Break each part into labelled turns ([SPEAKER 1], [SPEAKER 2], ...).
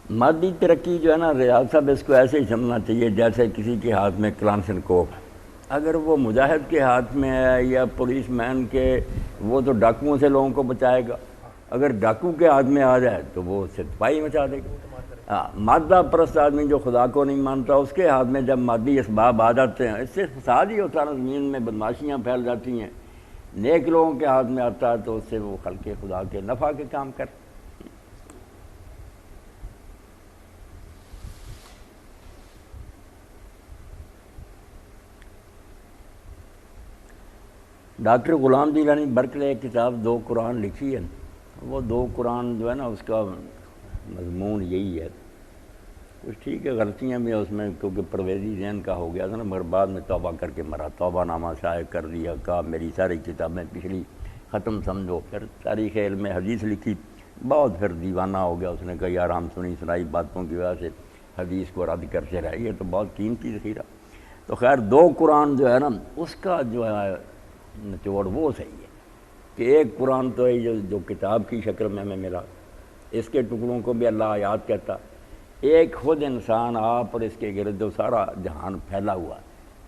[SPEAKER 1] مادی ترقی جو ہے نا، ریاض صاحب اس کو ایسے ہی سمجھنا چاہیے جیسے کسی کے ہاتھ میں کلانشن کوپ، اگر وہ مجاہد کے ہاتھ میں ہے یا پولیس مین کے، وہ تو ڈاکوؤں سے لوگوں کو بچائے گا، اگر ڈاکو کے ہاتھ میں آ جائے تو وہ اس سے تباہی مچا دے گا۔ مادہ پرست آدمی جو خدا کو نہیں مانتا، اس کے ہاتھ میں جب مادی اسباب آ جاتے ہیں، اس سے فساد ہی ہوتا ہے، زمین میں بدماشیاں پھیل جاتی ہیں۔ نیک لوگوں کے ہاتھ میں آتا ہے تو اس سے وہ خلق خدا کے نفع کے کام کر۔ ڈاکٹر غلام جیلانی برکلے ایک کتاب دو قرآن لکھی ہے، وہ دو قرآن جو ہے نا، اس کا مضمون یہی ہے، کچھ ٹھیک ہے غلطیاں بھی ہیں اس میں، کیونکہ پرویزی ذہن کا ہو گیا تھا نا، مگر بعد میں توبہ کر کے مرا، توبہ نامہ شائع کر دیا، کہا میری ساری کتابیں پچھلی ختم سمجھو۔ پھر تاریخ علم حدیث لکھی، بہت پھر دیوانہ ہو گیا، اس نے کہا یار ہم سنی سنائی باتوں کی وجہ سے حدیث کو رد کرتے رہ گئے، تو بہت قیمتی ذخیرہ۔ تو خیر دو قرآن جو ہے نا، اس کا جو ہے نچوڑ وہ صحیح ہے کہ ایک قرآن تو ہے جو کتاب کی شکل میں ہمیں ملا، اس کے ٹکڑوں کو بھی اللہ آیات کہتا، ایک خود انسان آپ اور اس کے گرد جو سارا جہان پھیلا ہوا ہے،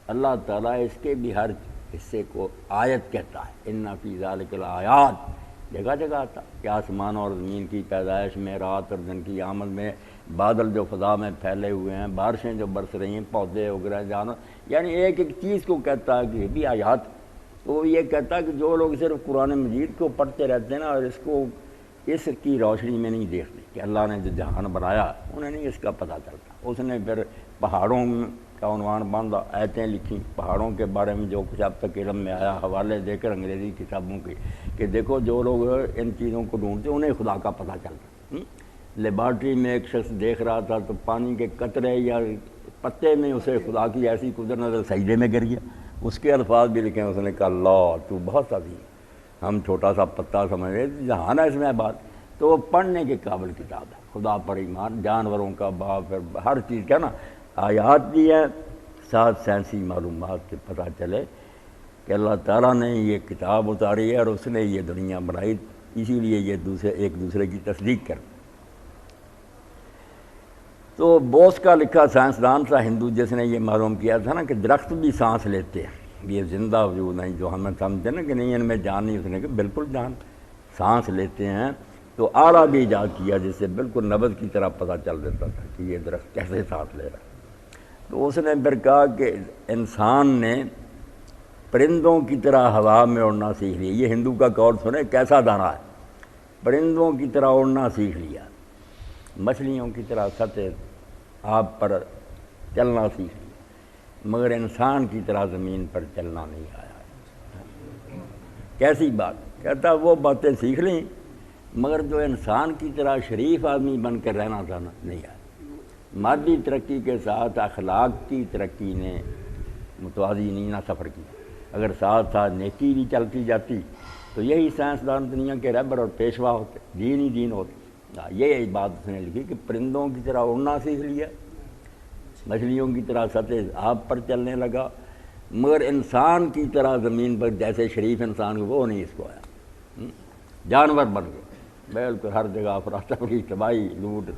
[SPEAKER 1] اللہ تعالیٰ اس کے بھی ہر حصے کو آیت کہتا ہے، ان فی ذالک الآیات، جگہ جگہ آتا کہ آسمان اور زمین کی پیدائش میں، رات اور دن کی آمد میں، بادل جو فضا میں پھیلے ہوئے ہیں، بارشیں جو برس رہی ہیں، پودے اگ رہے ہیں، جانور، یعنی ایک ایک چیز کو کہتا ہے کہ یہ بھی آیات۔ تو وہ یہ کہتا ہے کہ جو لوگ صرف قرآن مجید کو پڑھتے رہتے ہیں نا، اور اس کو اس کی روشنی میں نہیں دیکھتے کہ اللہ نے جو جہان بنایا، انہیں نہیں اس کا پتہ چلتا۔ اس نے پھر پہاڑوں کا عنوان باندھا، آیتیں لکھیں پہاڑوں کے بارے میں، جو کچھ اب تک علم میں آیا، حوالے دے کر انگریزی کتابوں کے، کہ دیکھو جو لوگ ان چیزوں کو ڈھونڈتے انہیں خدا کا پتہ چلتا۔ لیبارٹری میں ایک شخص دیکھ رہا تھا تو پانی کے قطرے یا پتے میں اسے خدا کی ایسی قدرت نظر، سجدے میں گر گیا۔ اس کے الفاظ بھی لکھے ہیں، اس نے کہا اللہ تو بہت عظیم، ہم چھوٹا سا پتا سمجھ رہے، جہان ہے اس میں بات۔ تو وہ پڑھنے کے قابل کتاب ہے، خدا پر ایمان، جانوروں کا باپ، ہر چیز کا نا آیات بھی ہے، ساتھ سائنسی معلومات کے پتہ چلے کہ اللہ تعالیٰ نے یہ کتاب اتاری ہے اور اس نے یہ دنیا بنائی، اسی لیے یہ ایک دوسرے کی تصدیق کر۔ تو بوس کا لکھا سائنسدان تھا ہندو، جس نے یہ معلوم کیا تھا نا کہ درخت بھی سانس لیتے ہیں، یہ زندہ وجود نہیں جو ہمیں سمجھتے ہیں نا کہ نہیں ان میں جان نہیں، اس نے کہا بالکل جان، سانس لیتے ہیں۔ تو آلہ بھی ایجاد کیا جس سے بالکل نبض کی طرح پتہ چل دیتا تھا کہ یہ درخت کیسے سانس لے رہا ہے۔ تو اس نے پھر کہا کہ انسان نے پرندوں کی طرح ہوا میں اڑنا سیکھ لیا، یہ ہندو کا قول سنے کیسا دانا ہے، پرندوں کی طرح اڑنا سیکھ لیا، مچھلیوں کی طرح سطح آپ پر چلنا سیکھ لیا، مگر انسان کی طرح زمین پر چلنا نہیں آیا۔ کیسی بات؟ کہتا وہ باتیں سیکھ لیں مگر جو انسان کی طرح شریف آدمی بن کر رہنا تھا نا، نہیں آیا۔ مادی ترقی کے ساتھ اخلاق کی ترقی نے متوازی نہیں نہ سفر کیا، اگر ساتھ ساتھ نیکی بھی چلتی جاتی تو یہی سائنسدان دنیا کے رہبر اور پیشوا ہوتے، دین ہی دین ہوتے۔ یہ بات اس نے لکھی کہ پرندوں کی طرح اڑنا سیکھ لیا، مچھلیوں کی طرح سطح آپ پر چلنے لگا، مگر انسان کی طرح زمین پر جیسے شریف انسان وہ نہیں اس کو آیا، جانور بن گئے، بالکل ہر جگہ افراتفری، تباہی، لوٹ۔